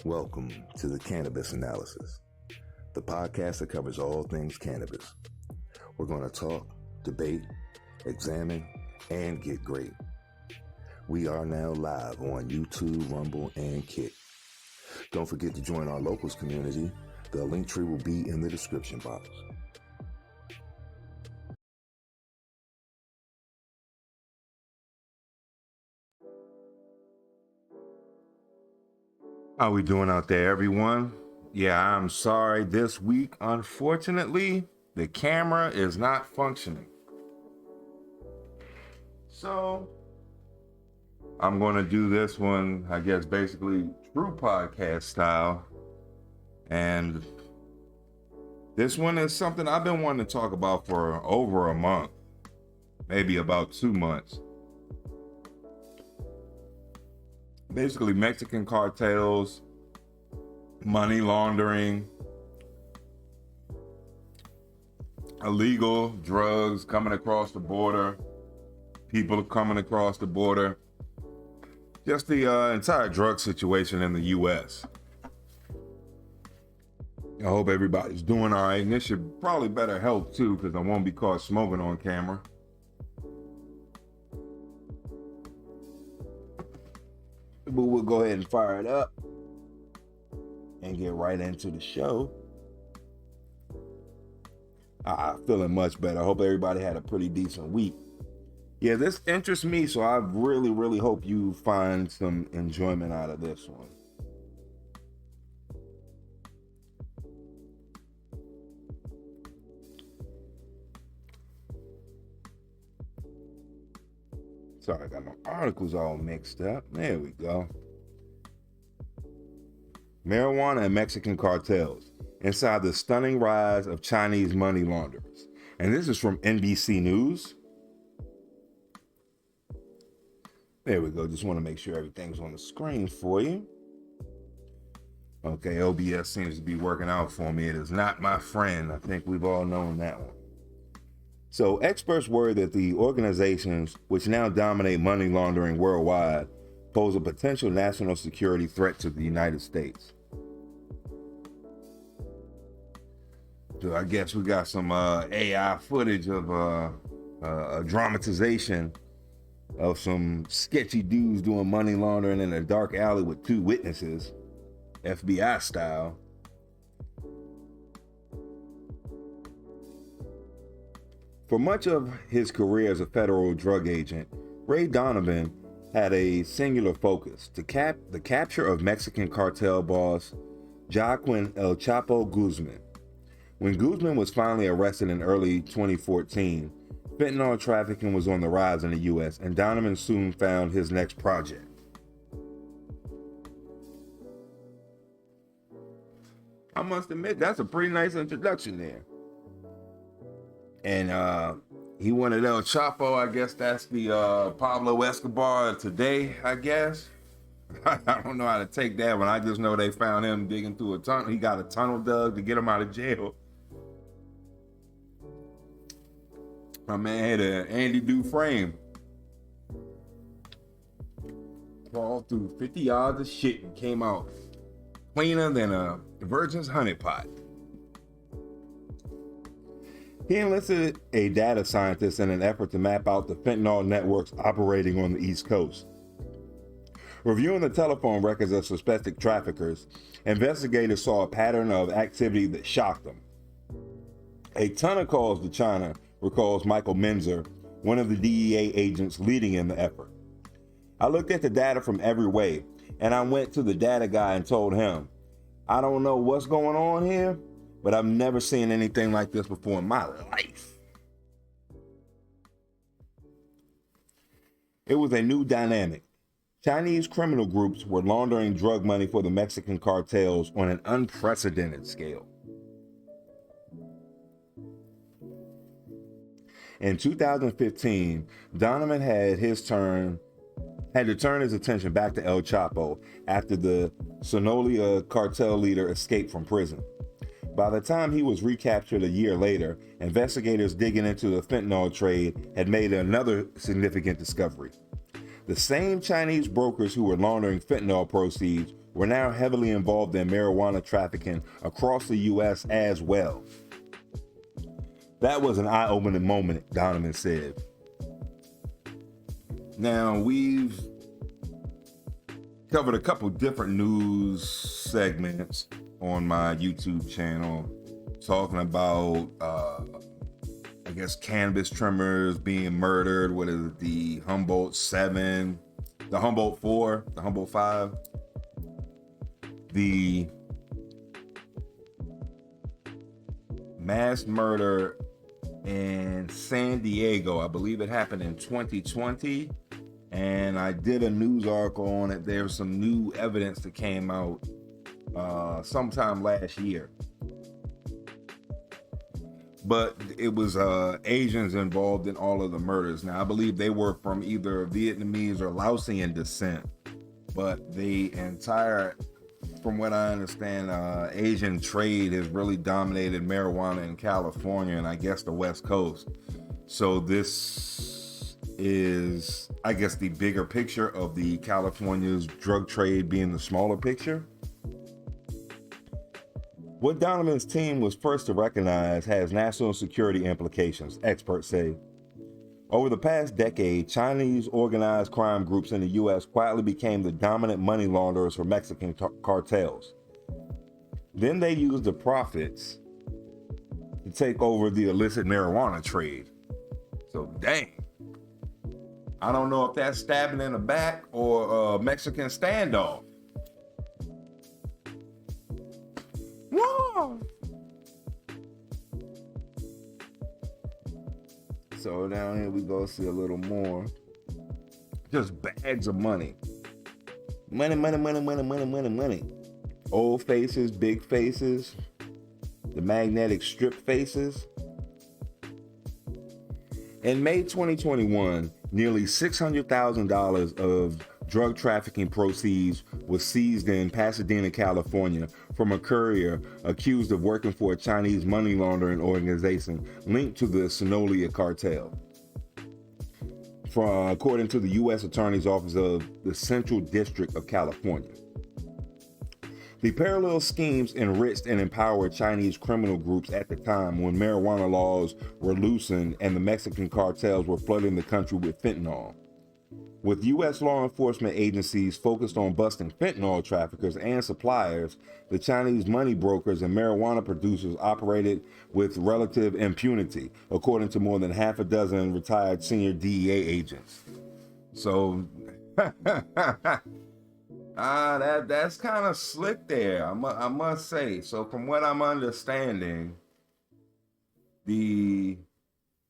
Welcome to the Cannabis Analysis, the podcast that covers all things cannabis. We're going to talk, debate, examine, and get great. We are now live on YouTube, Rumble, and Kick. Don't forget to join our locals community. The link tree will be in the description box. How we doing out there, everyone? Yeah, I'm sorry. This week, unfortunately, the camera is not functioning. So, I'm going to do this one, I guess, basically true podcast style. And this one is something I've been wanting to talk about for over a month, maybe about 2 months. Basically, Mexican cartels, money laundering, illegal drugs coming across the border, people coming across the border, just the entire drug situation in the U.S. I hope everybody's doing all right, and this should probably better help too, because I won't be caught smoking on camera. But we'll go ahead and fire it up and get right into the show. I'm feeling much better. I hope everybody had a pretty decent week. Yeah, this interests me, so I really hope you find some enjoyment out of this one. Sorry, I got my articles all mixed up. There we go. Marijuana and Mexican cartels inside the stunning rise of Chinese money launderers. And this is from NBC News. There we go. Just want to make sure everything's on the screen for you. Okay, OBS seems to be working out for me. It is not my friend. I think we've all known that one. So experts worry that the organizations which now dominate money laundering worldwide pose a potential national security threat to the United States. So I guess we got some AI footage of a dramatization of some sketchy dudes doing money laundering in a dark alley with 2 witnesses, FBI style. For much of his career as a federal drug agent, Ray Donovan had a singular focus: the capture of Mexican cartel boss Joaquin El Chapo Guzman. When Guzman was finally arrested in early 2014, fentanyl trafficking was on the rise in the U.S., and Donovan soon found his next project. I must admit, that's a pretty nice introduction there. And he wanted El Chapo. I guess that's the Pablo Escobar today, I guess. I don't know how to take that one. I just know they found him digging through a tunnel. He got a tunnel dug to get him out of jail. My man had an Andy Dufresne crawled through 50 yards of shit and came out cleaner than a virgin's honey pot. He enlisted a data scientist in an effort to map out the fentanyl networks operating on the East Coast. Reviewing the telephone records of suspected traffickers, investigators saw a pattern of activity that shocked them. A ton of calls to China, recalls Michael Menzer, one of the DEA agents leading in the effort. I looked at the data from every way, and I went to the data guy and told him, I don't know what's going on here, but I've never seen anything like this before in my life. It was a new dynamic. Chinese criminal groups were laundering drug money for the Mexican cartels on an unprecedented scale. In 2015, Donovan had to turn his attention back to El Chapo after the Sinaloa cartel leader escaped from prison. By the time he was recaptured a year later, investigators digging into the fentanyl trade had made another significant discovery. The same Chinese brokers who were laundering fentanyl proceeds were now heavily involved in marijuana trafficking across the U.S. as well. That was an eye-opening moment, Donovan said. Now, we've covered a couple different news segments on my YouTube channel, talking about, I guess, cannabis trimmers being murdered. What is it? The Humboldt 7, the Humboldt 4, the Humboldt 5, the mass murder in San Diego. I believe it happened in 2020. And I did a news article on it. There's some new evidence that came out sometime last year. But it was Asians involved in all of the murders. Now, I believe they were from either Vietnamese or Laotian descent. But the entire, from what I understand, Asian trade has really dominated marijuana in California and I guess the West Coast. So this is, I guess, the bigger picture of the California's drug trade being the smaller picture. What Donovan's team was first to recognize has national security implications, experts say. Over the past decade, Chinese organized crime groups in the U.S. quietly became the dominant money launderers for Mexican cartels. Then they used the profits to take over the illicit marijuana trade. So, dang. I don't know if that's stabbing in the back or a Mexican standoff. Whoa! So down here we go see a little more. Just bags of money. Money, money, money, money, money, money, money. Old faces, big faces, the magnetic strip faces. In May 2021, nearly $600,000 of drug trafficking proceeds was seized in Pasadena, California, from a courier accused of working for a Chinese money laundering organization linked to the Fentanyl cartel. According to the U.S. Attorney's Office of the Central District of California. The parallel schemes enriched and empowered Chinese criminal groups at the time when marijuana laws were loosened and the Mexican cartels were flooding the country with fentanyl. With U.S. law enforcement agencies focused on busting fentanyl traffickers and suppliers, the Chinese money brokers and marijuana producers operated with relative impunity, according to more than half a dozen retired senior DEA agents. So, that's kind of slick there, I must say. So from what I'm understanding, the,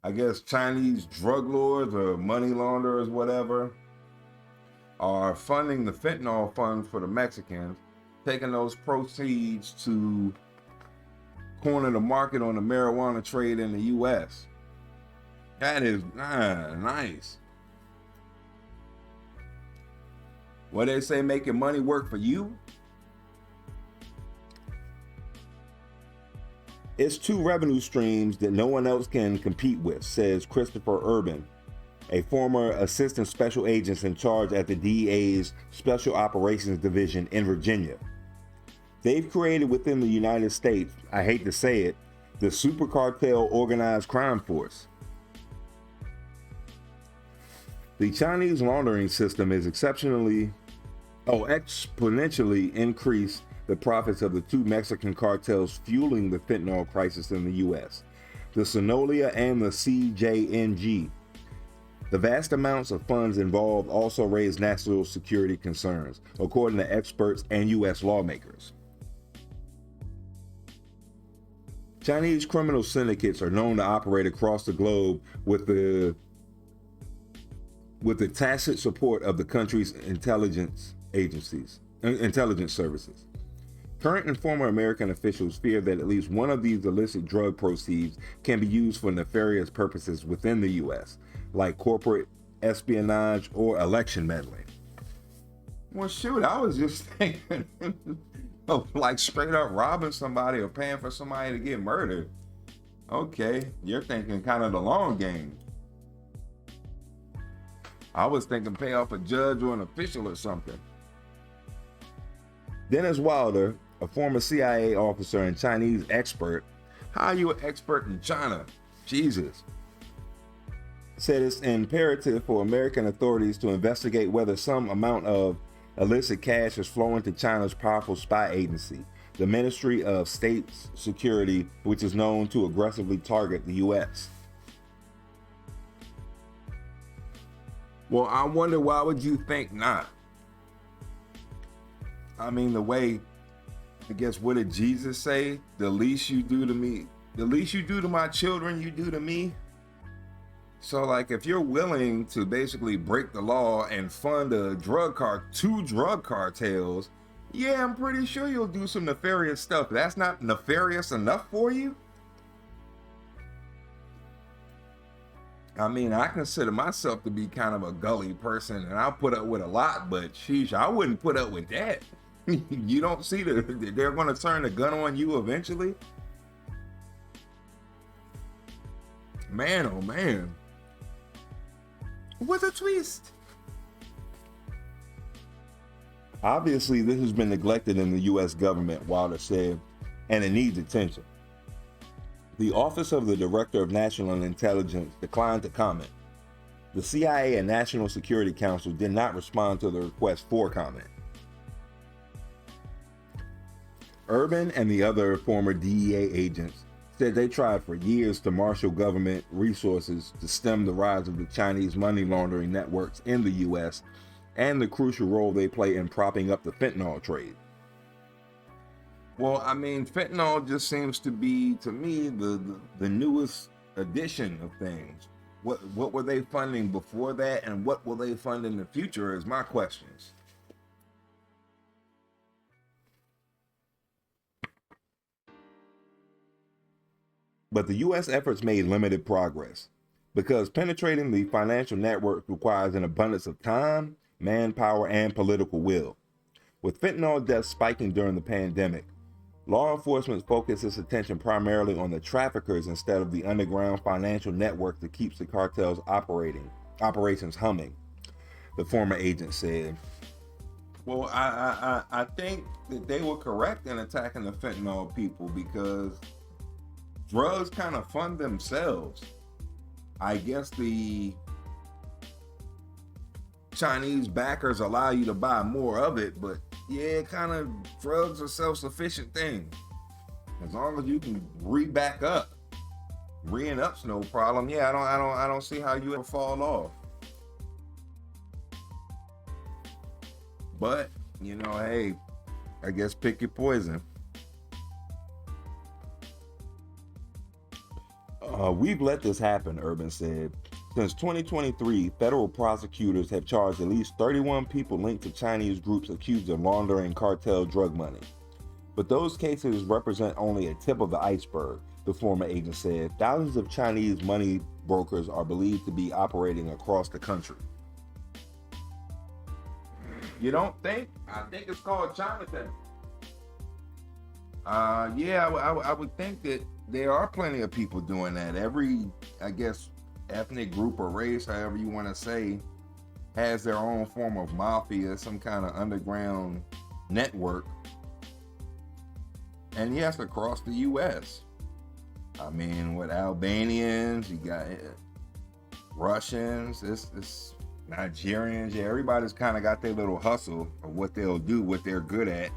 I guess, Chinese drug lords or money launderers, whatever, are funding the fentanyl fund for the Mexicans, taking those proceeds to corner the market on the marijuana trade in the U.S. That is nice. What they say, making money work for you? It's two revenue streams that no one else can compete with, says Christopher Urban, a former assistant special agent in charge at the DEA's Special Operations Division in Virginia. They've created within the United States, I hate to say it, the super cartel organized crime force. The Chinese laundering system is exponentially increased the profits of the two Mexican cartels fueling the fentanyl crisis in the U.S., the Sonolia and the CJNG. The vast amounts of funds involved also raise national security concerns, according to experts and U.S. lawmakers. Chinese criminal syndicates are known to operate across the globe with the tacit support of the country's intelligence services. Current and former American officials fear that at least one of these illicit drug proceeds can be used for nefarious purposes within the U.S., like corporate espionage or election meddling. Well, shoot, I was just thinking of like straight up robbing somebody or paying for somebody to get murdered. Okay, you're thinking kind of the long game. I was thinking pay off a judge or an official or something. Dennis Wilder, a former CIA officer and Chinese expert, how are you an expert in China? Jesus. Said it's imperative for American authorities to investigate whether some amount of illicit cash is flowing to China's powerful spy agency, the Ministry of State Security, which is known to aggressively target the U.S. Well, I wonder, why would you think not? I mean, the way, I guess, what did Jesus say? The least you do to me, the least you do to my children, you do to me. So, like, if you're willing to basically break the law and fund two drug cartels, yeah, I'm pretty sure you'll do some nefarious stuff. That's not nefarious enough for you? I mean, I consider myself to be kind of a gully person, and I'll put up with a lot, but sheesh, I wouldn't put up with that. You don't see they're going to turn the gun on you eventually? Man, oh man. What a twist. Obviously, this has been neglected in the U.S. government, Wilder said, and it needs attention. The Office of the Director of National Intelligence declined to comment. The CIA and National Security Council did not respond to the request for comment. Urban and the other former DEA agents said they tried for years to marshal government resources to stem the rise of the Chinese money laundering networks in the U.S. and the crucial role they play in propping up the fentanyl trade. Well, I mean, fentanyl just seems to be, to me, the newest addition of things. What were they funding before that, and what will they fund in the future is my questions. But the U.S. efforts made limited progress because penetrating the financial network requires an abundance of time, manpower, and political will. With fentanyl deaths spiking during the pandemic, law enforcement focused its attention primarily on the traffickers instead of the underground financial network that keeps the cartels operations humming, the former agent said. Well, I think that they were correct in attacking the fentanyl people because drugs kind of fund themselves. I guess the Chinese backers allow you to buy more of it, but yeah, kind of drugs are self-sufficient thing. As long as you can re-back up, re-ing up's no problem. Yeah, I don't see how you ever fall off. But you know, hey, I guess pick your poison. We've let this happen, Urban said. Since 2023, federal prosecutors have charged at least 31 people linked to Chinese groups accused of laundering cartel drug money. But those cases represent only a tip of the iceberg, the former agent said. Thousands of Chinese money brokers are believed to be operating across the country. You don't think? I think it's called Chinatown. Yeah, I would think that there are plenty of people doing that. Every, I guess, ethnic group or race, however you want to say, has their own form of mafia, some kind of underground network. And yes, across the U.S. I mean, with Albanians, you got Russians, it's Nigerians. Yeah, everybody's kind of got their little hustle of what they'll do, what they're good at.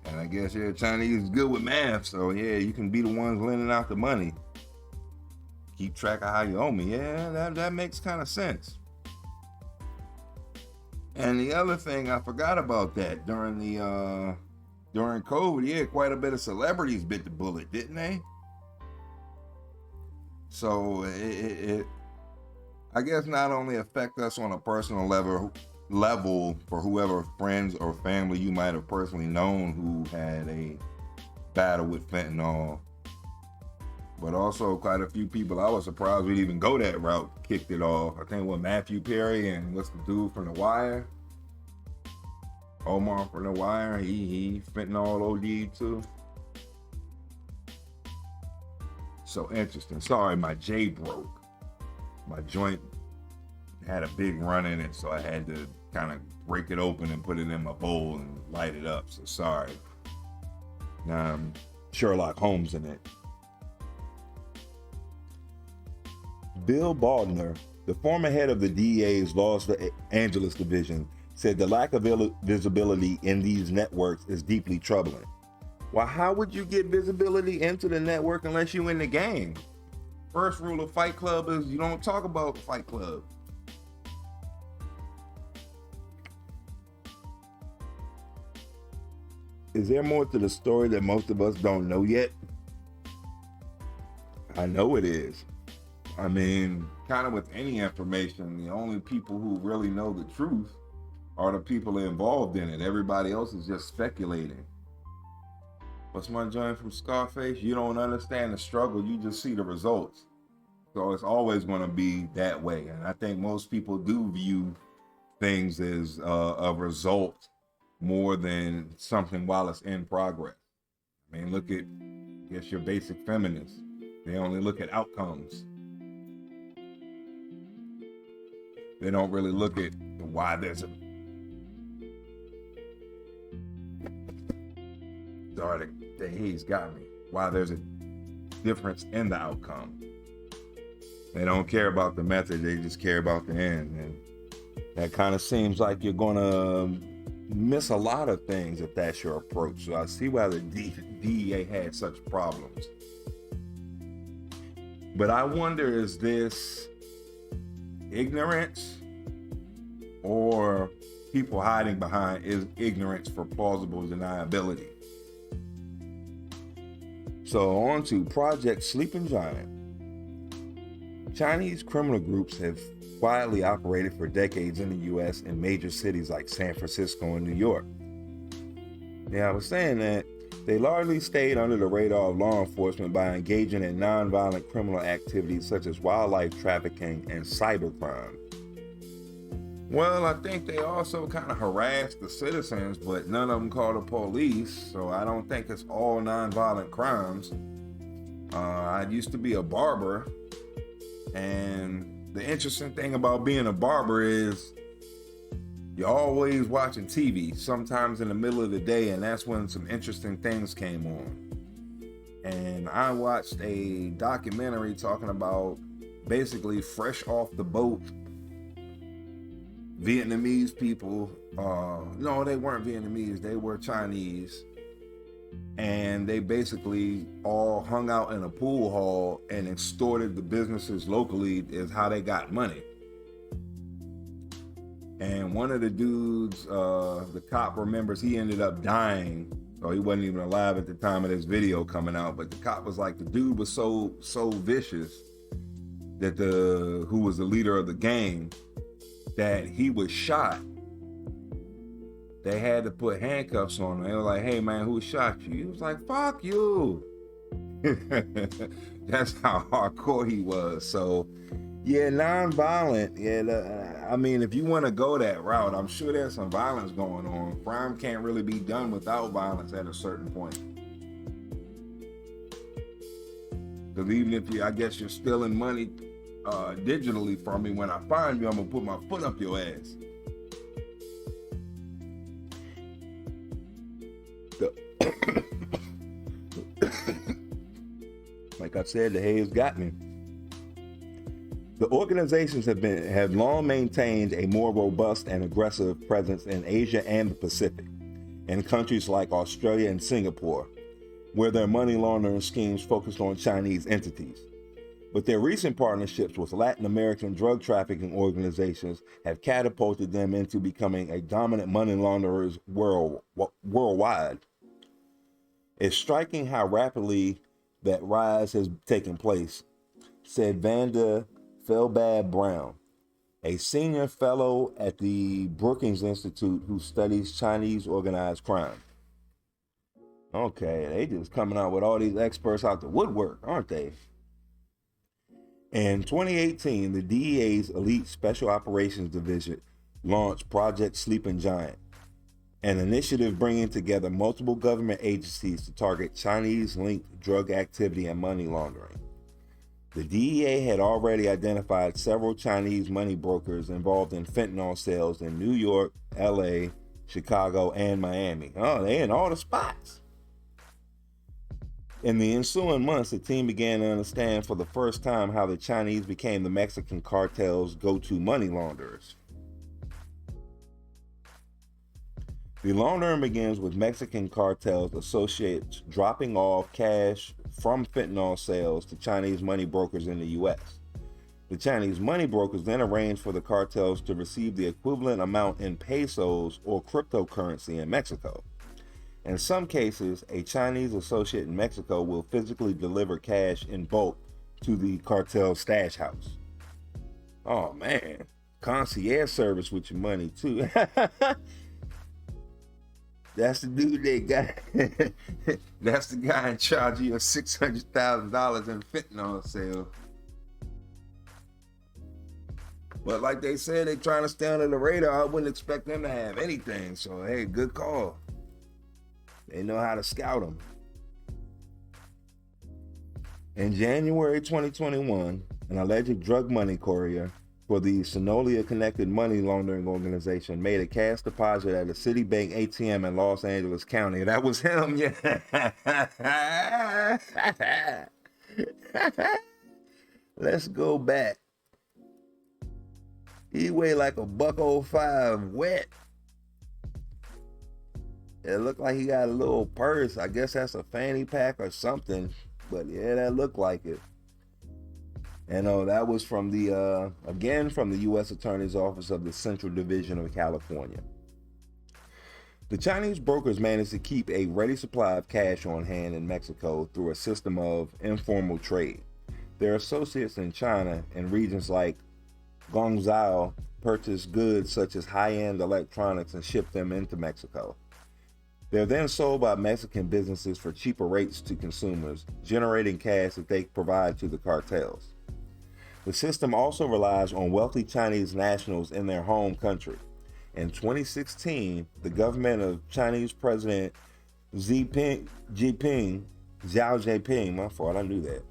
And I guess, yeah, Chinese is good with math, so yeah, you can be the ones lending out the money. Keep track of how you owe me. Yeah, that makes kind of sense. And the other thing, I forgot about that during COVID, yeah, quite a bit of celebrities bit the bullet, didn't they? So it I guess not only affect us on a personal level for whoever friends or family you might have personally known who had a battle with fentanyl, but also quite a few people I was surprised we'd even go that route kicked it off. I think Matthew Perry and what's the dude from The Wire? Omar from The Wire, he fentanyl OD too. So interesting. Sorry, my J broke. My joint had a big run in it, so I had to kind of break it open and put it in my bowl and light it up. So sorry. Sherlock Holmes in it. Bill Baldner, the former head of the DEA's Los Angeles division, said the lack of visibility in these networks is deeply troubling. Well, how would you get visibility into the network unless you in the game? First rule of Fight Club is you don't talk about the Fight Club. Is there more to the story that most of us don't know yet? I know it is. I mean, kind of with any information, the only people who really know the truth are the people involved in it. Everybody else is just speculating. What's my joint from Scarface? You don't understand the struggle, you just see the results. So it's always going to be that way. And I think most people do view things as a result more than something while it's in progress. I mean, look at, I guess, your basic feminists. They only look at outcomes. They don't really look at why there's a... Sorry, the haze got me. Why there's a difference in the outcome. They don't care about the method, they just care about the end. And that kind of seems like you're gonna miss a lot of things if that's your approach. So I see why the DEA had such problems. But I wonder, is this ignorance or people hiding behind ignorance for plausible deniability? So on to Project Sleeping Giant. Chinese criminal groups have quietly operated for decades in the U.S. in major cities like San Francisco and New York. Now, I was saying that they largely stayed under the radar of law enforcement by engaging in nonviolent criminal activities such as wildlife trafficking and cybercrime. Well, I think they also kind of harassed the citizens, but none of them called the police, so I don't think it's all nonviolent crimes. I used to be a barber, and the interesting thing about being a barber is you're always watching TV, sometimes in the middle of the day, and that's when some interesting things came on. And I watched a documentary talking about basically fresh off the boat Vietnamese people. No, they weren't Vietnamese, they were Chinese. And they basically all hung out in a pool hall and extorted the businesses locally is how they got money. And one of the dudes, the cop remembers, he ended up dying. So he wasn't even alive at the time of this video coming out. But the cop was like, the dude was so vicious that who was the leader of the gang, that he was shot. They had to put handcuffs on him. They were like, hey man, who shot you? He was like, fuck you. That's how hardcore he was. So yeah, nonviolent. Yeah, I mean, if you want to go that route, I'm sure there's some violence going on. Crime can't really be done without violence at a certain point. Because even if I guess you're stealing money digitally from me, when I find you, I'm gonna put my foot up your ass. Like I said, the haze got me. The organizations have long maintained a more robust and aggressive presence in Asia and the Pacific, in countries like Australia and Singapore, where their money laundering schemes focused on Chinese entities. But their recent partnerships with Latin American drug trafficking organizations have catapulted them into becoming a dominant money launderers worldwide. It's striking how rapidly that rise has taken place, said Vanda Felbab Brown, a senior fellow at the Brookings Institute who studies Chinese organized crime. Okay, they just coming out with all these experts out the woodwork, aren't they? In 2018, the DEA's Elite Special Operations Division launched Project Sleeping Giant, an initiative bringing together multiple government agencies to target Chinese-linked drug activity and money laundering. The DEA had already identified several Chinese money brokers involved in fentanyl sales in New York, LA, Chicago, and Miami. Oh, they in all the spots. In the ensuing months, the team began to understand for the first time how the Chinese became the Mexican cartel's go-to money launderers. The laundering begins with Mexican cartels associates dropping off cash from fentanyl sales to Chinese money brokers in the U.S. The Chinese money brokers then arrange for the cartels to receive the equivalent amount in pesos or cryptocurrency in Mexico. In some cases, a Chinese associate in Mexico will physically deliver cash in bulk to the cartel stash house. Oh man, concierge service with your money too. That's the dude they got. That's the guy in charge of your $600,000 in fentanyl sale. But like they said, they trying to stay under the radar. I wouldn't expect them to have anything. So hey, good call. They know how to scout them. In January 2021, an alleged drug money courier for the Sonolia-connected money laundering organization made a cash deposit at a Citibank ATM in Los Angeles County. That was him, yeah. Let's go back. He weighed like a $105 wet. It looked like he got a little purse. I guess that's a fanny pack or something. But yeah, that looked like it. And that was from the, again, from the U.S. Attorney's Office of the Central Division of California. The Chinese brokers managed to keep a ready supply of cash on hand in Mexico through a system of informal trade. Their associates in China and regions like Guangzhou purchased goods such as high-end electronics and shipped them into Mexico. They're then sold by Mexican businesses for cheaper rates to consumers, generating cash that they provide to the cartels. The system also relies on wealthy Chinese nationals in their home country. In 2016, the government of Chinese President Xiao Jinping, my fault, I knew that,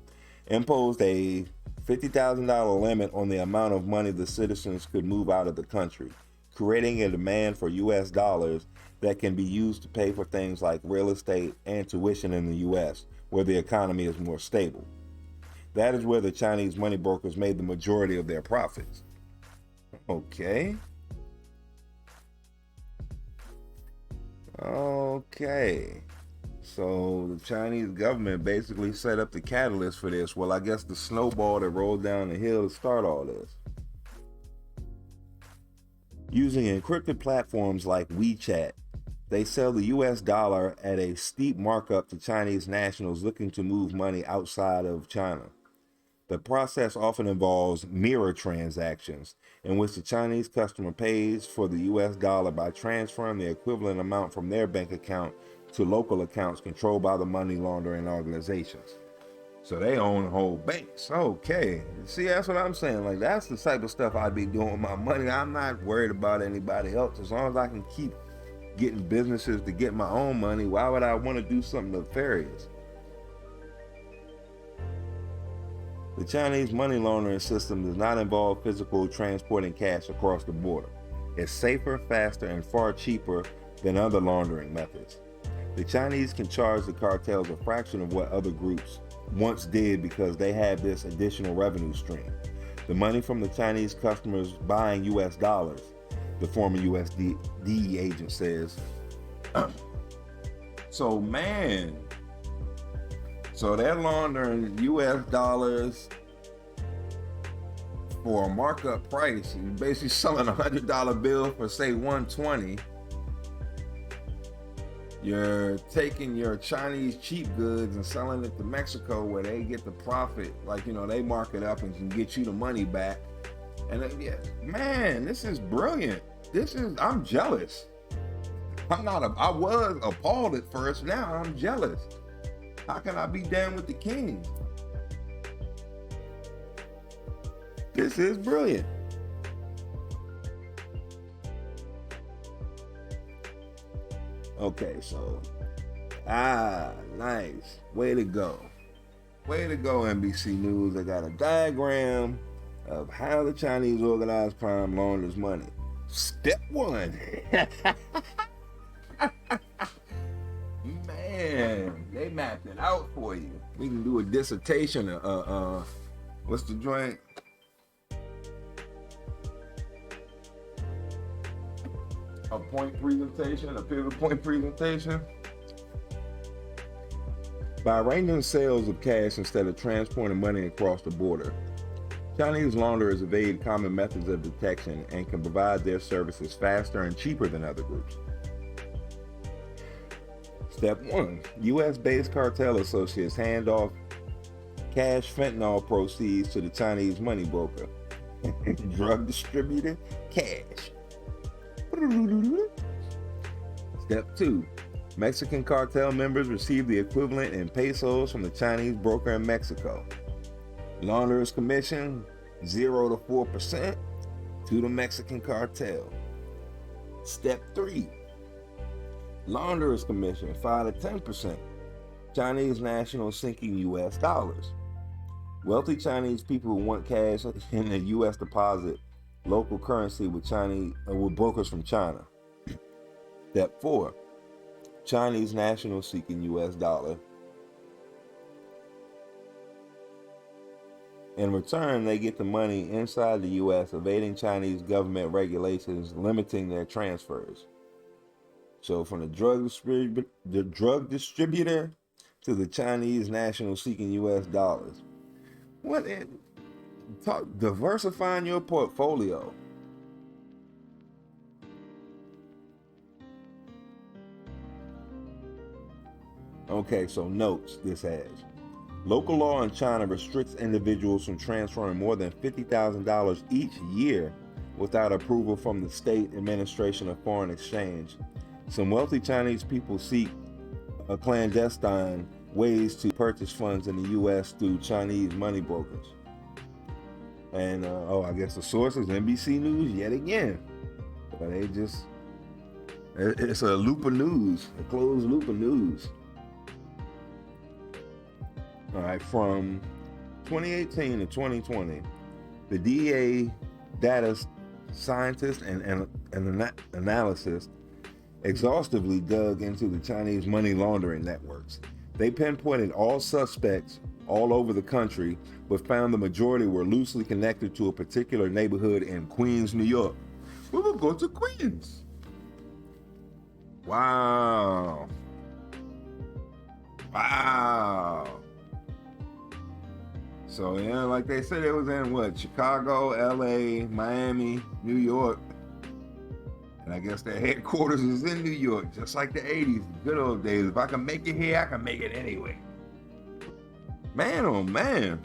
imposed a $50,000 limit on the amount of money the citizens could move out of the country, creating a demand for U.S. dollars that can be used to pay for things like real estate and tuition in the U.S., where the economy is more stable. That is where the Chinese money brokers made the majority of their profits. Okay. So the Chinese government basically set up the catalyst for this. Well, I guess the snowball that rolled down the hill to start all this. Using encrypted platforms like WeChat, they sell the US dollar at a steep markup to Chinese nationals looking to move money outside of China. The process often involves mirror transactions, in which the Chinese customer pays for the US dollar by transferring the equivalent amount from their bank account to local accounts controlled by the money laundering organizations. So they own whole banks. Okay. See, that's what I'm saying. Like, that's the type of stuff I'd be doing with my money. I'm not worried about anybody else. As long as I can keep getting businesses to get my own money, why would I want to do something nefarious? The Chinese money laundering system does not involve physical transporting cash across the border. It's safer, faster, and far cheaper than other laundering methods. The Chinese can charge the cartels a fraction of what other groups once did because they have this additional revenue stream. The money from the Chinese customers buying US dollars, the former USD agent says. So they're laundering US dollars for a markup price. You're basically selling a $100 bill for say $120. You're taking your Chinese cheap goods and selling it to Mexico where they get the profit. Like, they mark it up and can get you the money back. And this is brilliant. I'm jealous. I was appalled at first. Now I'm jealous. How can I be down with the king? This is brilliant. Okay, so, nice. Way to go. Way to go, NBC News. I got a diagram of how the Chinese organized crime launders money. Step one. Man, they mapped it out for you. We can do a dissertation. What's the joint? A point presentation, a pivot point presentation. By arranging sales of cash instead of transporting money across the border, Chinese launderers evade common methods of detection and can provide their services faster and cheaper than other groups. Step 1. U.S.-based cartel associates hand off cash fentanyl proceeds to the Chinese money broker. Drug distributor, cash. Step 2. Mexican cartel members receive the equivalent in pesos from the Chinese broker in Mexico. Launderers commission 0 to 4% to the Mexican cartel. Step 3. Launderers commission 5 to 10%. Chinese nationals sinking U.S. dollars. Wealthy Chinese people who want cash in a U.S. deposit local currency with brokers from China. Step 4. Chinese nationals seeking U.S. dollar. In return, they get the money inside the U.S., evading Chinese government regulations limiting their transfers. So from the drug distributor to the Chinese national seeking U.S. dollars. Diversifying your portfolio. Okay, so notes this has. Local law in China restricts individuals from transferring more than $50,000 each year without approval from the State Administration of Foreign Exchange. Some wealthy Chinese people seek clandestine ways to purchase funds in the U.S. through Chinese money brokers. And, I guess the source is NBC News yet again. But it's a loop of news, a closed loop of news. All right, from 2018 to 2020, the DEA data scientists and analysts exhaustively dug into the Chinese money laundering networks. They pinpointed all suspects all over the country, but found the majority were loosely connected to a particular neighborhood in Queens, New York. We will go to Queens. Wow. So, yeah, like they said, it was in Chicago, LA, Miami, New York. And I guess their headquarters is in New York, just like the 80s, the good old days. If I can make it here, I can make it anyway. Man, oh man.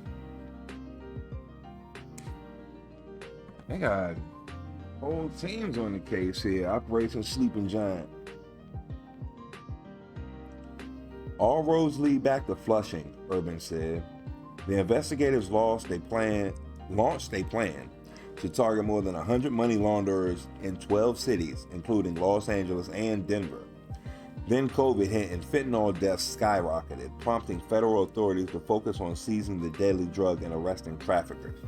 They got whole teams on the case here. Operation Sleeping Giant. All roads lead back to Flushing, Urban said. The investigators launched a plan to target more than 100 money launderers in 12 cities, including Los Angeles and Denver. Then COVID hit and fentanyl deaths skyrocketed, prompting federal authorities to focus on seizing the deadly drug and arresting traffickers.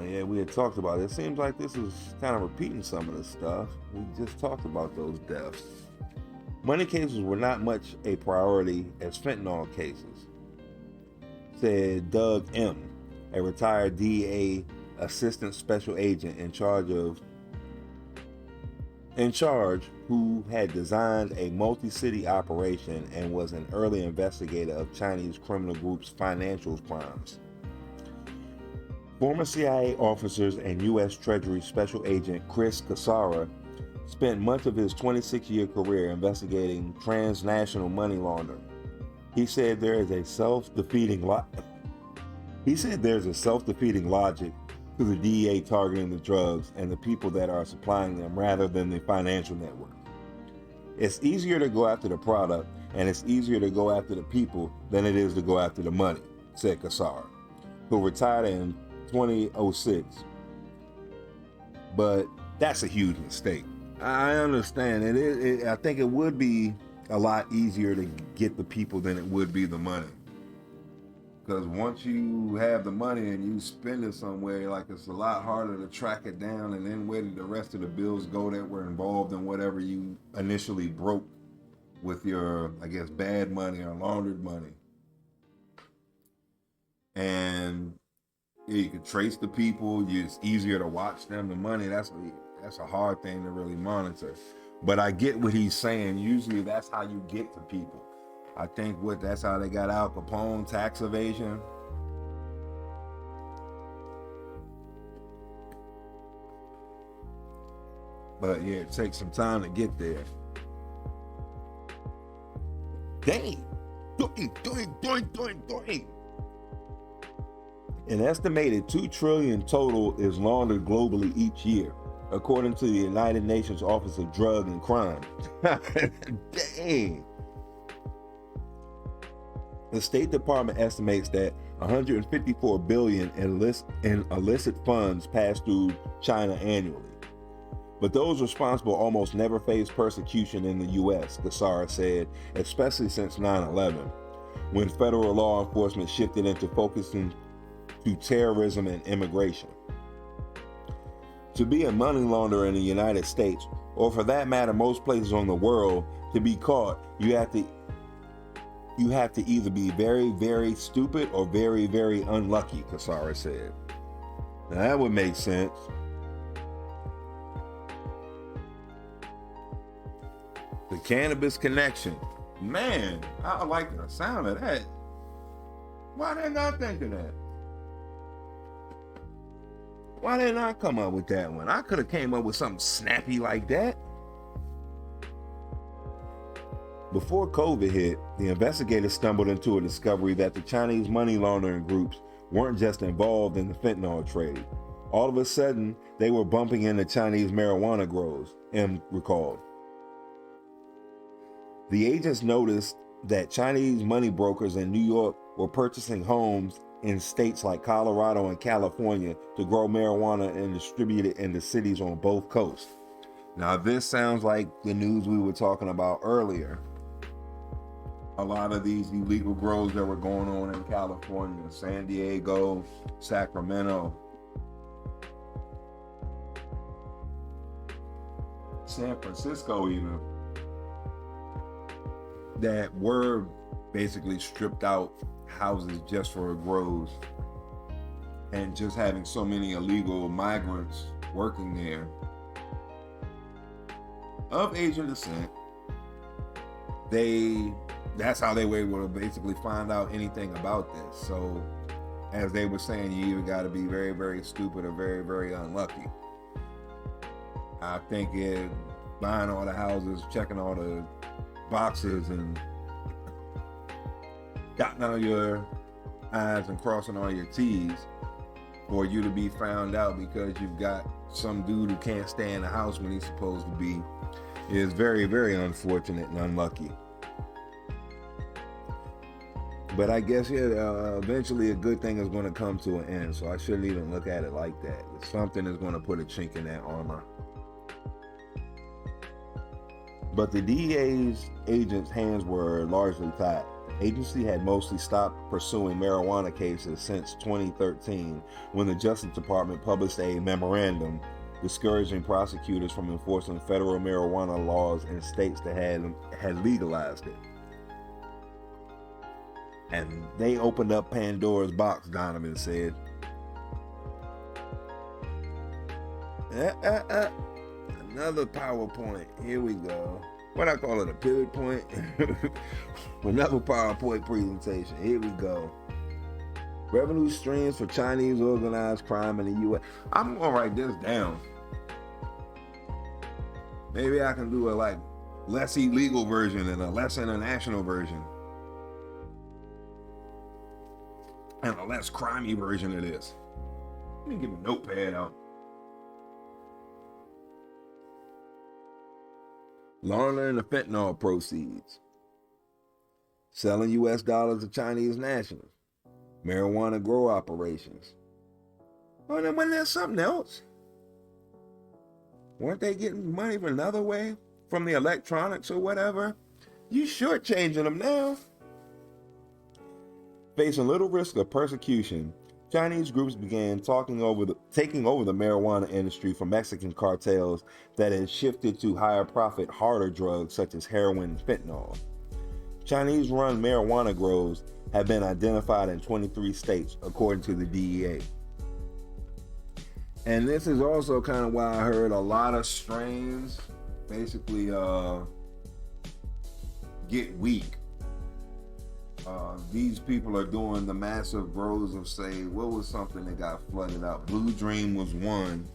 Yeah, we had talked about it. It seems like this is kind of repeating some of this stuff. We just talked about those deaths. Money cases were not much a priority as fentanyl cases, said Doug M., a retired DEA assistant special agent in charge who had designed a multi-city operation and was an early investigator of Chinese criminal groups' financial crimes. Former CIA officers and U.S. Treasury Special Agent Chris Cassapp spent much of his 26-year career investigating transnational money laundering. He said there's a self-defeating logic to the DEA targeting the drugs and the people that are supplying them rather than the financial network. It's easier to go after the product and it's easier to go after the people than it is to go after the money, said Cassapp, who retired in 2006. But that's a huge mistake. I understand. I think it would be a lot easier to get the people than it would be the money. Because once you have the money and you spend it somewhere, like it's a lot harder to track it down, and then where did the rest of the bills go that were involved in whatever you initially broke with your, I guess, bad money or laundered money. And yeah, you can trace the people. It's easier to watch them. The money, that's a hard thing to really monitor. But I get what he's saying. Usually that's how you get to people. I think that's how they got Al Capone, tax evasion. But yeah, it takes some time to get there. Dang. Doing. An estimated $2 trillion total is laundered globally each year, according to the United Nations Office of Drug and Crime. Dang. The State Department estimates that 154 billion in illicit funds pass through China annually. But those responsible almost never face persecution in the U.S., Cashapp said, especially since 9/11, when federal law enforcement shifted into focusing to terrorism and immigration. To be a money launderer in the United States, or for that matter most places on the world, to be caught, you have to either be very, very stupid or very, very unlucky, Cashapp said. Now that would make sense. The Cannabis Connection. Man, I like the sound of that. Why didn't I think of that? Why didn't I come up with that one? I could have came up with something snappy like that. Before COVID hit, the investigators stumbled into a discovery that the Chinese money laundering groups weren't just involved in the fentanyl trade. All of a sudden, they were bumping into Chinese marijuana grows, M recalled. The agents noticed that Chinese money brokers in New York were purchasing homes in states like Colorado and California to grow marijuana and distribute it in the cities on both coasts. Now, this sounds like the news we were talking about earlier. A lot of these illegal grows that were going on in California, San Diego, Sacramento, San Francisco even, that were basically stripped out houses just for grows, and just having so many illegal migrants working there of Asian descent, that's how they were able to basically find out anything about this. So as they were saying, you either got to be very, very stupid or very, very unlucky. I think buying all the houses, checking all the boxes, and dotting all your I's and crossing all your T's, for you to be found out because you've got some dude who can't stay in the house when he's supposed to be, is very, very unfortunate and unlucky. But I guess, eventually a good thing is going to come to an end, so I shouldn't even look at it like that. Something is going to put a chink in that armor. But the DEA's agents' hands were largely tied. The agency had mostly stopped pursuing marijuana cases since 2013, when the Justice Department published a memorandum discouraging prosecutors from enforcing federal marijuana laws in states that had legalized it. And they opened up Pandora's box, Donovan said. Another PowerPoint. Here we go. What I call it, a pivot point? Another PowerPoint presentation. Here we go. Revenue streams for Chinese organized crime in the U.S. I'm going to write this down. Maybe I can do a less illegal version and a less international version. And a less crimey version of this. Let me get a notepad out. Laundering the fentanyl proceeds. Selling U.S. dollars to Chinese nationals. Marijuana grow operations. Oh, then wasn't there something else? Weren't they getting money from another way? From the electronics or whatever? You shortchanging them now. Facing little risk of persecution, Chinese groups began taking over the marijuana industry from Mexican cartels that had shifted to higher profit, harder drugs such as heroin and fentanyl. Chinese run marijuana grows have been identified in 23 states, according to the DEA. And this is also kind of why I heard a lot of strains basically get weak. These people are doing the massive grows of, say, what was something that got flooded out? Blue Dream was one,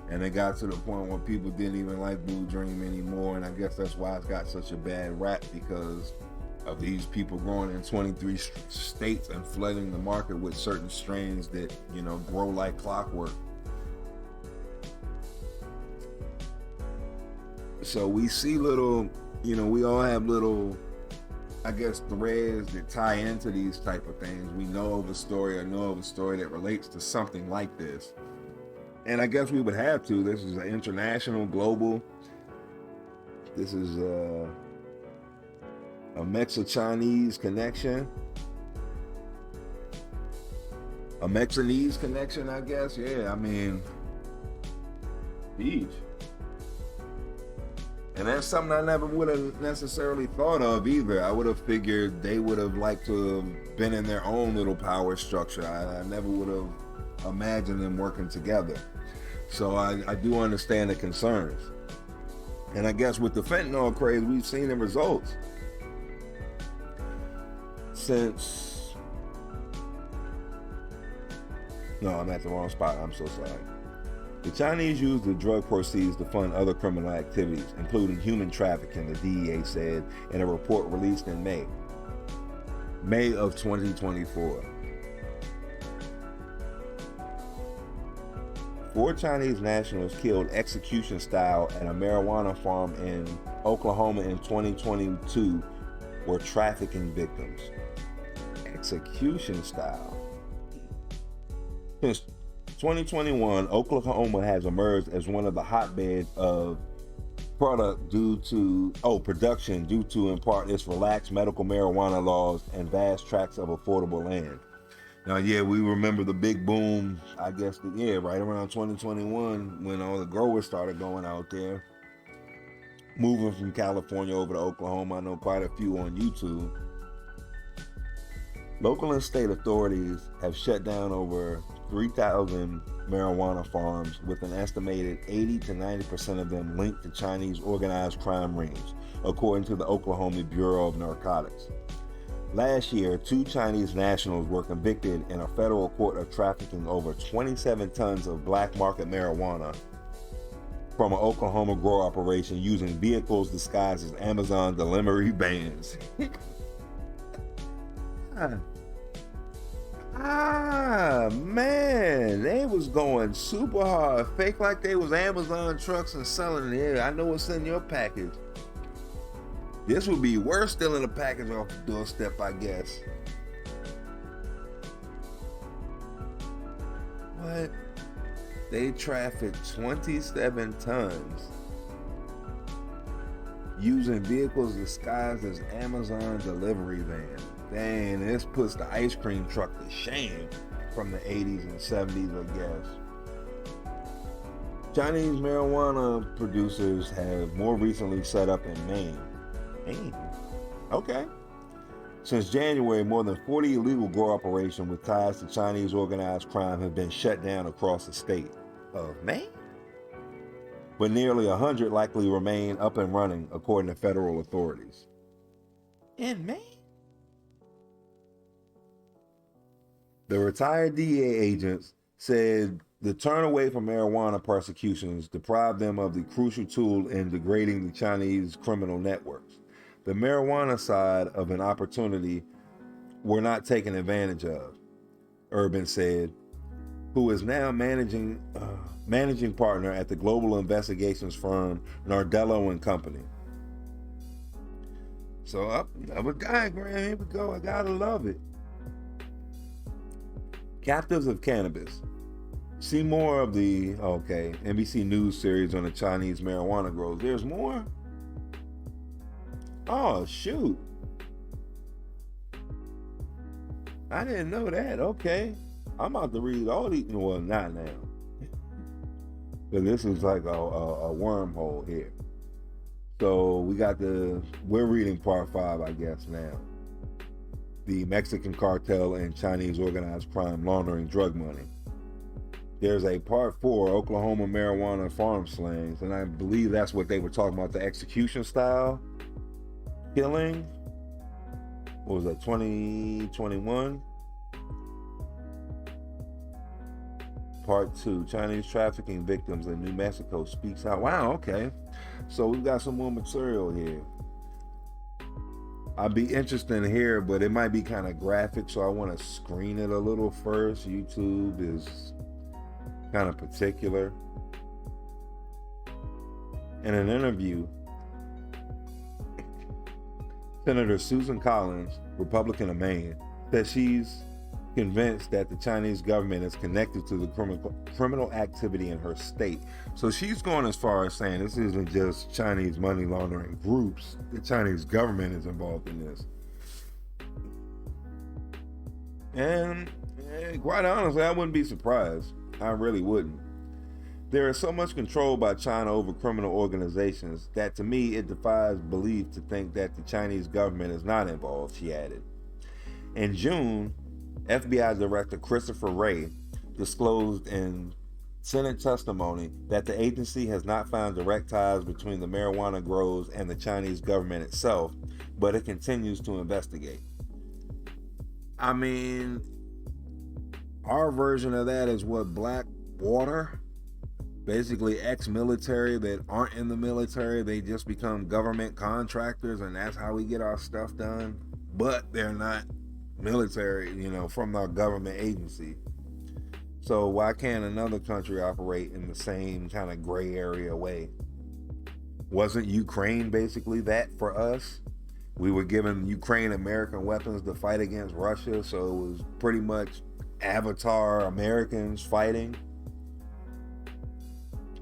and it got to the point where people didn't even like Blue Dream anymore, and I guess that's why it's got such a bad rap, because of these people growing in 23 states and flooding the market with certain strains that, grow like clockwork. So we see little, we all have little, I guess, threads that tie into these type of things. We know of a story that relates to something like this. And I guess we would have to. This is an international, global. This is a Mexico-Chinese connection. A Mexanese connection, I guess. Yeah, I mean, huge. And that's something I never would have necessarily thought of either. I would have figured they would have liked to have been in their own little power structure. I never would have imagined them working together. So I do understand the concerns. And I guess with the fentanyl craze, we've seen the results. No, I'm at the wrong spot. I'm so sorry. The Chinese use the drug proceeds to fund other criminal activities, including human trafficking, the DEA said in a report released in May of 2024. 4 Chinese nationals killed execution style at a marijuana farm in Oklahoma in 2022 were trafficking victims. Execution style. Since 2021, Oklahoma has emerged as one of the hotbeds of production due to, in part, its relaxed medical marijuana laws and vast tracts of affordable land. Now, yeah, we remember the big boom, I guess, right around 2021 when all the growers started going out there, moving from California over to Oklahoma. I know quite a few on YouTube. Local and state authorities have shut down over 3,000 marijuana farms, with an estimated 80 to 90% of them linked to Chinese organized crime rings, according to the Oklahoma Bureau of Narcotics. Last year, 2 Chinese nationals were convicted in a federal court of trafficking over 27 tons of black market marijuana from an Oklahoma grow operation using vehicles disguised as Amazon delivery vans. Man, they was going super hard, fake like they was Amazon trucks and selling it. Yeah, I know what's in your package. This would be worse stealing a package off the doorstep, I guess. What? They trafficked 27 tons using vehicles disguised as Amazon delivery vans. Dang, this puts the ice cream truck to shame from the 80s and 70s, I guess. Chinese marijuana producers have more recently set up in Maine. Okay. Since January, more than 40 illegal grow operations with ties to Chinese organized crime have been shut down across the state of Maine. But nearly 100 likely remain up and running, according to federal authorities. In Maine? The retired DEA agents said the turn away from marijuana prosecutions deprived them of the crucial tool in degrading the Chinese criminal networks. The marijuana side of an opportunity were not taken advantage of, Urban said, who is now managing partner at the global investigations firm Nardello and Company. So another diagram, here we go. I gotta love it. Captives of Cannabis. See more of the, NBC News series on the Chinese marijuana grows. There's more? Oh, shoot. I didn't know that. Okay. I'm about to read all these. Well, not now. But this is like a wormhole here. So we're reading part 5, I guess, now. The Mexican Cartel and Chinese organized crime laundering drug money. There's a part 4, Oklahoma marijuana farm slangs, and I believe that's what they were talking about, the execution style killing. What was that, 2021? Part 2, Chinese trafficking victims in New Mexico speaks out. Wow, okay. So we've got some more material here. I'd be interested to hear, but it might be kind of graphic, so I want to screen it a little first. YouTube is kind of particular. In an interview, Senator Susan Collins, Republican of Maine, said she's convinced that the Chinese government is connected to the criminal activity in her state. So she's going as far as saying this isn't just Chinese money laundering groups. The Chinese government is involved in this. And quite honestly, I wouldn't be surprised. I really wouldn't. There is so much control by China over criminal organizations that to me it defies belief to think that the Chinese government is not involved, she added. In June, FBI Director Christopher Wray disclosed in Senate testimony that the agency has not found direct ties between the marijuana grows and the Chinese government itself, but it continues to investigate. I mean, our version of that is what, black water? Basically ex-military that aren't in the military, they just become government contractors, and that's how we get our stuff done. But they're not military, from our government agency. So why can't another country operate in the same kind of gray area way? Wasn't Ukraine basically that for us? We were giving Ukraine American weapons to fight against Russia, so it was pretty much Avatar Americans fighting.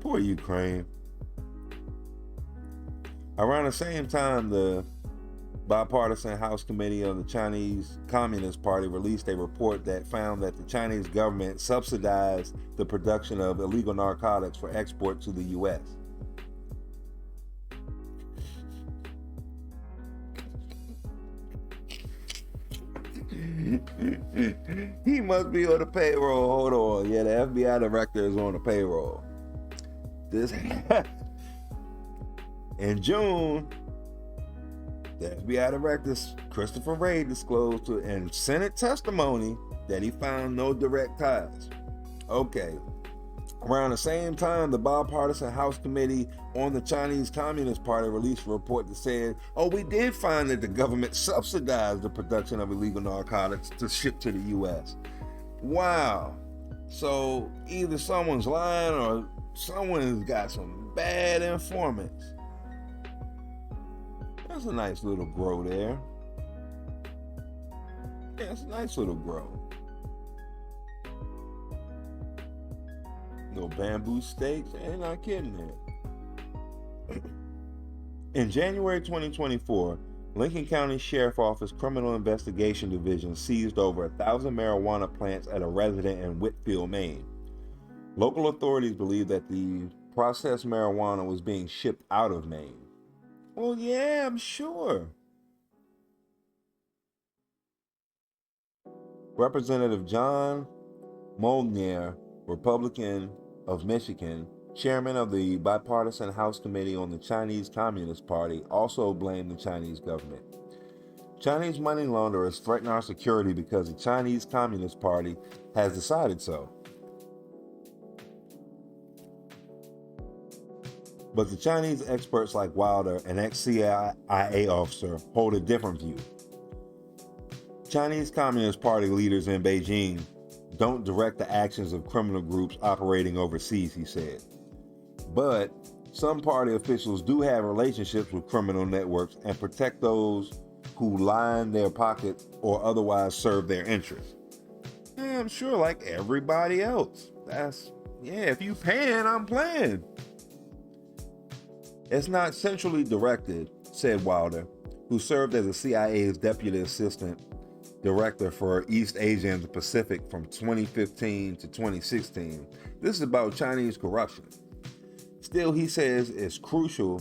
Poor Ukraine. Around the same time, the Bipartisan House Committee on the Chinese Communist Party released a report that found that the Chinese government subsidized the production of illegal narcotics for export to the U.S. He must be on the payroll. Hold on. Yeah, the FBI director is on the payroll. In June, the FBI director Christopher Wray disclosed in Senate testimony that he found no direct ties. Okay. Around the same time, the Bipartisan House Committee on the Chinese Communist Party released a report that said, we did find that the government subsidized the production of illegal narcotics to ship to the U.S. Wow. So either someone's lying or someone's got some bad informants. That's a nice little grow there. Yeah, it's a nice little grow. No bamboo stakes? Ain't not kidding there. In January 2024, Lincoln County Sheriff Office Criminal Investigation Division seized over 1,000 marijuana plants at a residence in Whitfield, Maine. Local authorities believe that the processed marijuana was being shipped out of Maine. Well, yeah, I'm sure. Representative John Molnier, Republican of Michigan, chairman of the Bipartisan House Committee on the Chinese Communist Party, also blamed the Chinese government. Chinese money launderers threaten our security because the Chinese Communist Party has decided so. But the Chinese experts like Wilder, an ex-CIA officer, hold a different view. Chinese Communist Party leaders in Beijing don't direct the actions of criminal groups operating overseas, he said. But some party officials do have relationships with criminal networks and protect those who line their pockets or otherwise serve their interests. Yeah, I'm sure, like everybody else. If you paying, I'm playing. It's not centrally directed, said Wilder, who served as the CIA's deputy assistant director for East Asia and the Pacific from 2015 to 2016. This is about Chinese corruption. Still, he says it's critical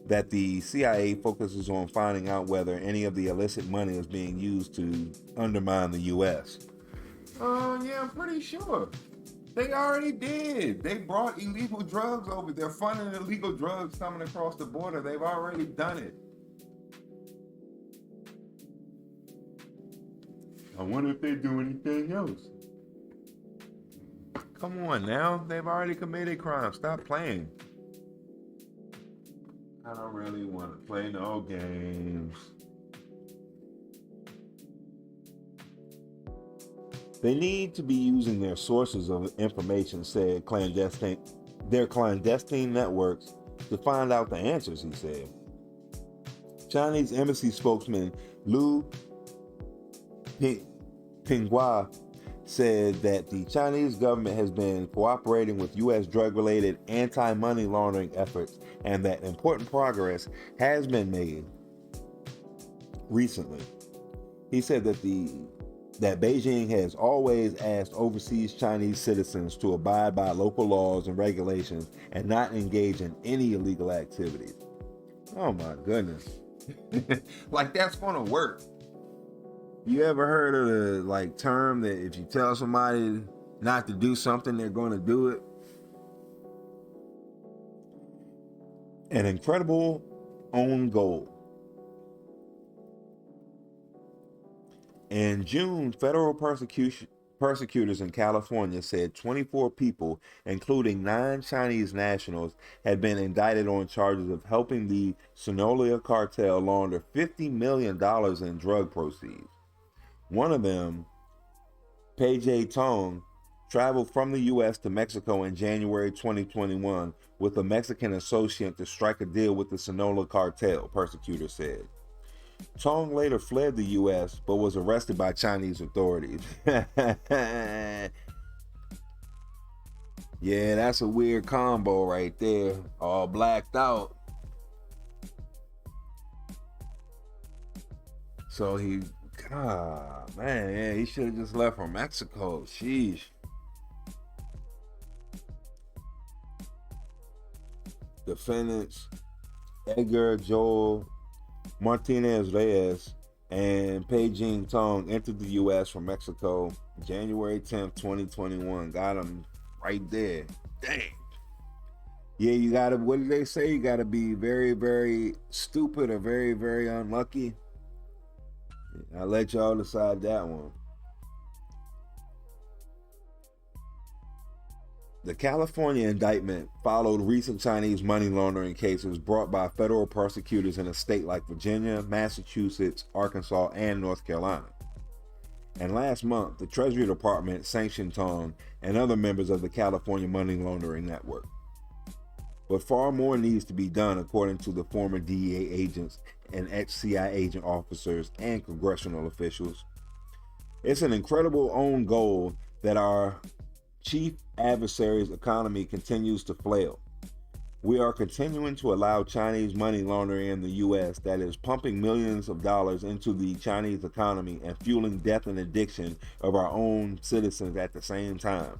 that the CIA focuses on finding out whether any of the illicit money is being used to undermine the U.S. Yeah, I'm pretty sure. They already did. They brought illegal drugs over. They're funding illegal drugs coming across the border. They've already done it. I wonder if they do anything else. Come on now. They've already committed crimes. Stop playing. I don't really want to play no games. They need to be using their sources of information, said their clandestine networks, to find out the answers, he said. Chinese embassy spokesman Liu Pinghua said that the Chinese government has been cooperating with U.S. drug-related anti-money laundering efforts and that important progress has been made recently. He said that Beijing has always asked overseas Chinese citizens to abide by local laws and regulations and not engage in any illegal activities. Oh my goodness. Like that's gonna work. You ever heard of the term that if you tell somebody not to do something, they're gonna do it? An incredible own goal. In June, federal prosecutors in California said 24 people, including 9 Chinese nationals, had been indicted on charges of helping the Sinaloa cartel launder $50 million in drug proceeds. One of them, Pei Tong, traveled from the U.S. to Mexico in January 2021 with a Mexican associate to strike a deal with the Sinaloa cartel, prosecutors said. Tong later fled the U.S. but was arrested by Chinese authorities. Yeah, that's a weird combo right there. All blacked out. So he should have just left for Mexico. Sheesh. Defendants Edgar Joel Martinez Reyes and Pei Tong entered the U.S. from Mexico January 10th, 2021. Got them right there. Dang. Yeah, you gotta, what did they say? You gotta be very, very stupid or very, very unlucky. I'll let y'all decide that one. The California indictment followed recent Chinese money laundering cases brought by federal prosecutors in a state like Virginia, Massachusetts, Arkansas, and North Carolina. And last month, the Treasury Department sanctioned Tong and other members of the California money laundering network. But far more needs to be done, according to the former DEA agents and ex-CIA agent officers and congressional officials. It's an incredible own goal that our chief adversary's economy continues to flail. We are continuing to allow Chinese money laundering in the U.S. that is pumping millions of dollars into the Chinese economy and fueling death and addiction of our own citizens at the same time.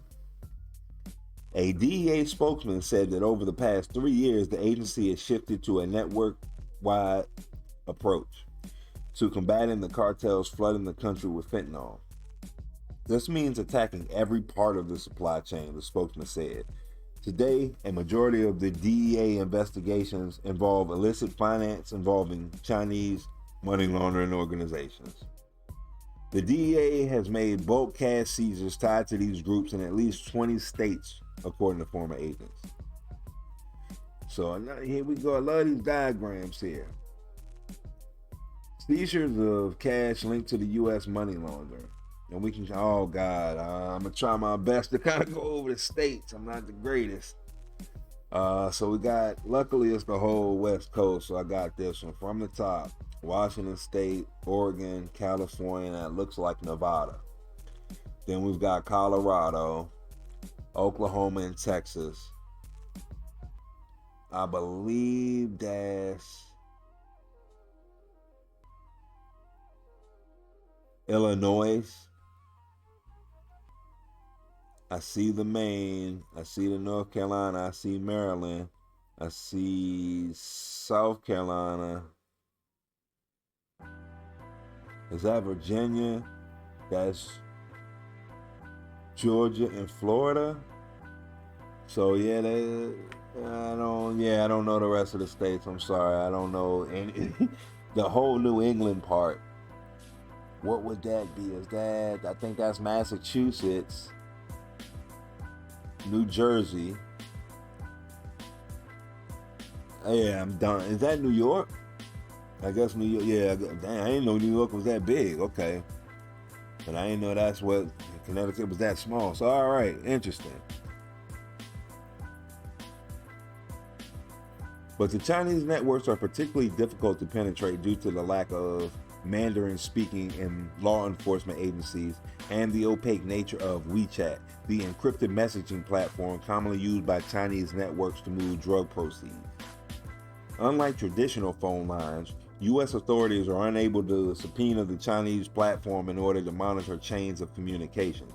A DEA spokesman said that over the past 3 years, the agency has shifted to a network-wide approach to combating the cartels flooding the country with fentanyl. This means attacking every part of the supply chain, the spokesman said. Today, a majority of the DEA investigations involve illicit finance involving Chinese money laundering organizations. The DEA has made bulk cash seizures tied to these groups in at least 20 states, according to former agents. So here we go. I love these diagrams here. Seizures of cash linked to the U.S. money laundering. And we can, oh God, I'm going to try my best to kind of go over the states. I'm not the greatest. So we got, luckily it's the whole West Coast. So I got this one from the top. Washington State, Oregon, California, and it looks like Nevada. Then we've got Colorado, Oklahoma, and Texas. I believe that's Illinois. I see the Maine. I see the North Carolina. I see Maryland. I see South Carolina. Is that Virginia? That's Georgia and Florida. So yeah, I don't know the rest of the states. I'm sorry, I don't know any. The whole New England part. What would that be? I think that's Massachusetts, New Jersey. Yeah, I'm done. Is that New York? I guess New York. Yeah, dang, I didn't know New York was that big. Okay, but I didn't know that's what Connecticut was that small. So all right, interesting. But the Chinese networks are particularly difficult to penetrate due to the lack of Mandarin speaking in law enforcement agencies and the opaque nature of WeChat, the encrypted messaging platform commonly used by Chinese networks to move drug proceeds. Unlike traditional phone lines, U.S. authorities are unable to subpoena the Chinese platform in order to monitor chains of communication.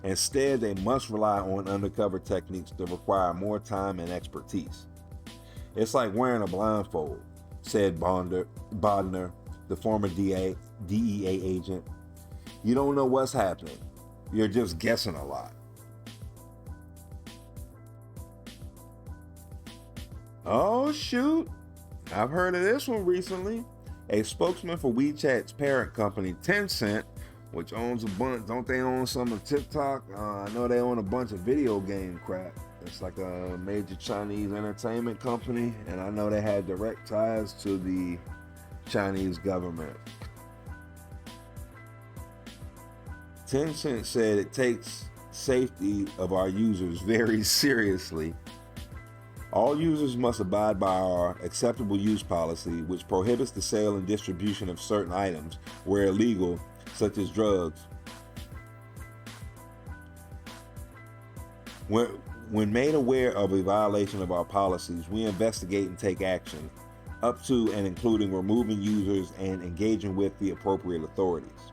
Instead, they must rely on undercover techniques that require more time and expertise. It's like wearing a blindfold, said Bodner, the former DEA agent. You don't know what's happening. You're just guessing a lot. Oh, shoot. I've heard of this one recently. A spokesman for WeChat's parent company, Tencent, which owns a bunch, don't they own some of TikTok? I know they own a bunch of video game crap. It's like a major Chinese entertainment company, and I know they had direct ties to the Chinese government. Tencent said it takes safety of our users very seriously. All users must abide by our acceptable use policy, which prohibits the sale and distribution of certain items where illegal, such as drugs. When made aware of a violation of our policies, we investigate and take action, up to and including removing users and engaging with the appropriate authorities.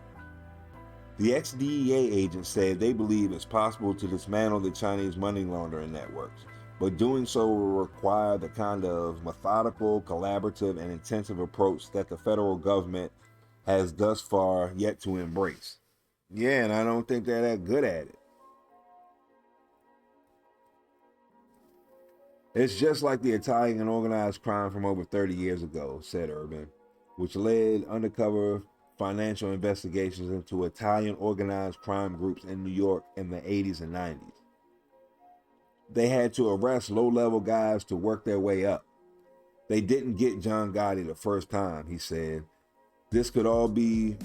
The ex-DEA agent said they believe it's possible to dismantle the Chinese money laundering networks, but doing so will require the kind of methodical, collaborative, and intensive approach that the federal government has thus far yet to embrace. Yeah, and I don't think they're that good at it. It's just like the Italian organized crime from over 30 years ago, said Urban, which led undercover financial investigations into Italian organized crime groups in New York in the 80s and 90s. They had to arrest low-level guys to work their way up. They didn't get John Gotti the first time, he said. This could all be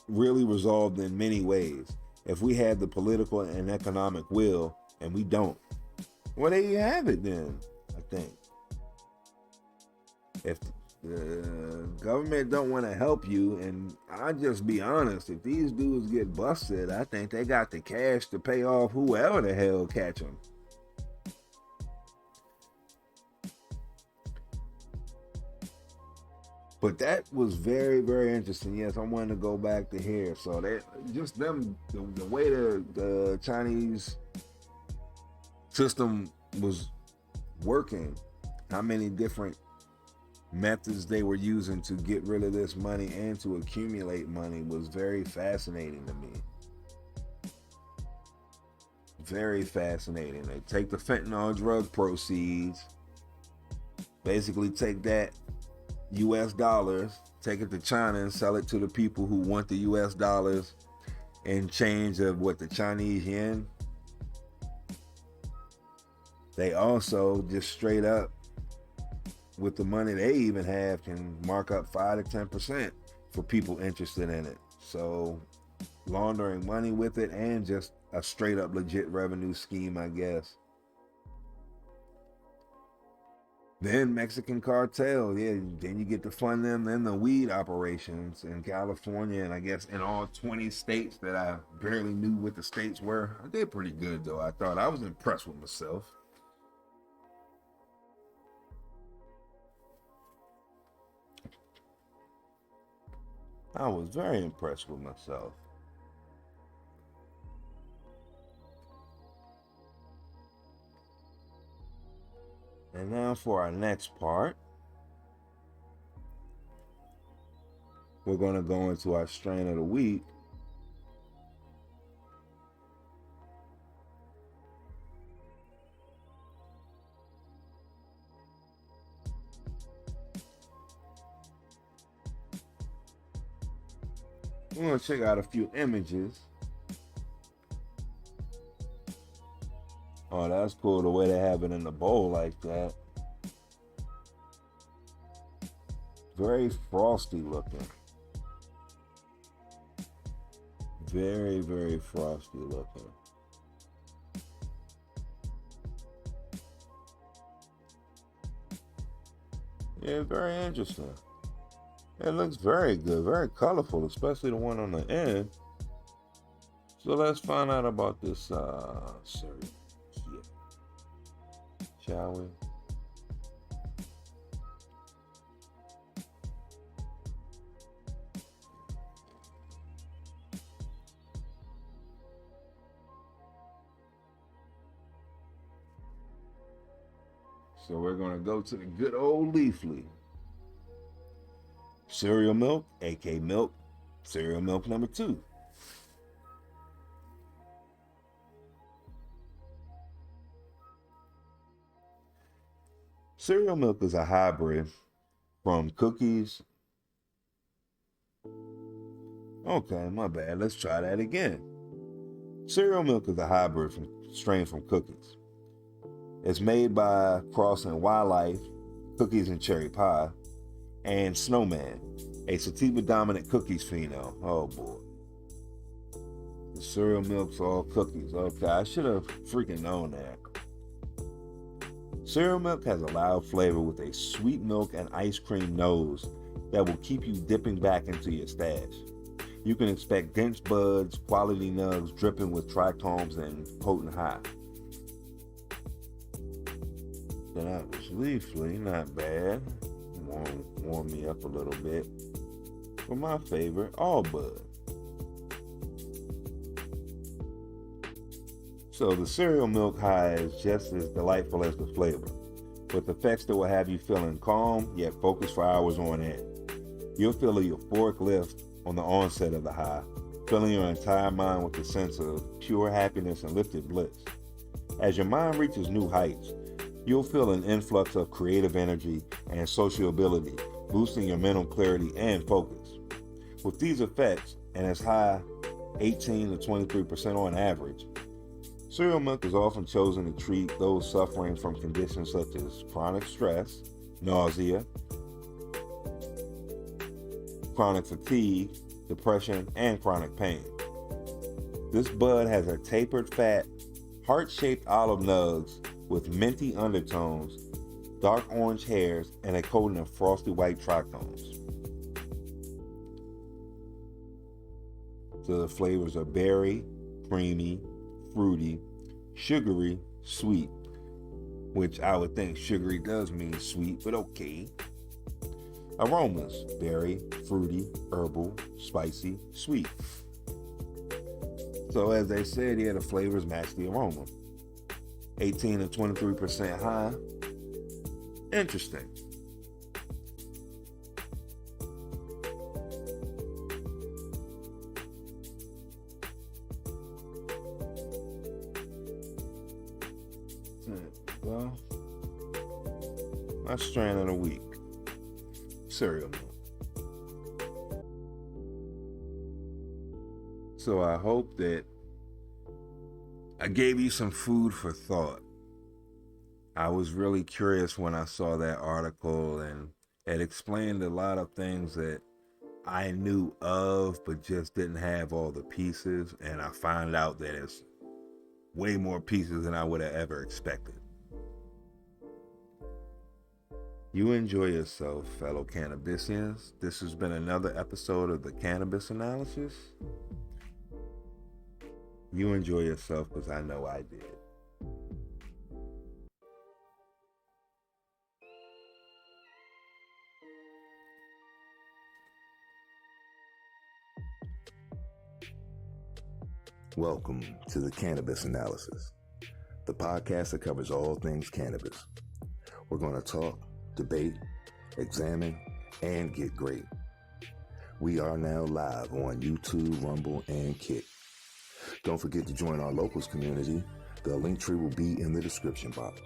really resolved in many ways if we had the political and economic will, and we don't. Well, there you have it then, I think. If the government don't want to help you, and I'll just be honest, if these dudes get busted, I think they got the cash to pay off whoever the hell catch them. But that was very, very interesting. Yes, I wanted to go back to here. So they just them the way the Chinese system was working, how many different methods they were using to get rid of this money and to accumulate money was very fascinating to me. Very fascinating. They take the fentanyl drug proceeds, basically take that US dollars, take it to China and sell it to the people who want the US dollars in change of what, the Chinese yen. They also just straight up, with the money they even have, can mark up 5 to 10% for people interested in it. So laundering money with it, and just a straight up legit revenue scheme, I guess. Then Mexican Cartel, yeah, then you get to fund them in the weed operations in California, and I guess in all 20 states that I barely knew what the states were. I did pretty good though. I thought I was impressed with myself. I was very impressed with myself. And now for our next part, we're going to go into our strain of the week. We're going to check out a few images. Oh, that's cool, the way they have it in the bowl like that. Very frosty looking. Very, very frosty looking. Yeah, very interesting. It looks very good, very colorful, especially the one on the end. So let's find out about this cereal here, shall we? So we're going to go to the good old Leafly. Cereal milk, AK milk, cereal milk number 2. Cereal milk is a hybrid from cookies. Okay, my bad. Let's try that again. Cereal milk is a hybrid strain from cookies. It's made by crossing Wildlife, cookies and cherry pie, and Snowman, a sativa dominant cookies pheno. Oh boy. The cereal milk's all cookies. Okay, I should have freaking known that. Cereal milk has a loud flavor with a sweet milk and ice cream nose that will keep you dipping back into your stash. You can expect dense buds, quality nugs dripping with trichomes and potent high. Then that was Leafly, not bad. Warm me up a little bit. For my favorite, All Bud. So the cereal milk high is just as delightful as the flavor, with effects that will have you feeling calm yet focused for hours on end. You'll feel a euphoric lift on the onset of the high, filling your entire mind with a sense of pure happiness and lifted bliss. As your mind reaches new heights, you'll feel an influx of creative energy and sociability, boosting your mental clarity and focus. With these effects, and as high 18 to 23% on average, cereal milk is often chosen to treat those suffering from conditions such as chronic stress, nausea, chronic fatigue, depression, and chronic pain. This bud has a tapered fat, heart-shaped olive nugs with minty undertones, dark orange hairs, and a coating of frosty white trichomes. So the flavors are berry, creamy, fruity, sugary, sweet, which I would think sugary does mean sweet, but okay. Aromas: berry, fruity, herbal, spicy, sweet. So as they said here, the flavors match the aroma. 18 to 23% high. Interesting. Well, my strain of the week, cereal milk. So I hope that I gave you some food for thought. I was really curious when I saw that article, and it explained a lot of things that I knew of but just didn't have all the pieces, and I found out that it's way more pieces than I would have ever expected. You enjoy yourself, fellow Cannabisians. This has been another episode of the Cannabis Analysis. You enjoy yourself because I know I did. Welcome to the Cannabis Analysis, the podcast that covers all things cannabis. We're going to talk, debate, examine, and get great. We are now live on YouTube, Rumble, and Kick. Don't forget to join our locals community. The link tree will be in the description box.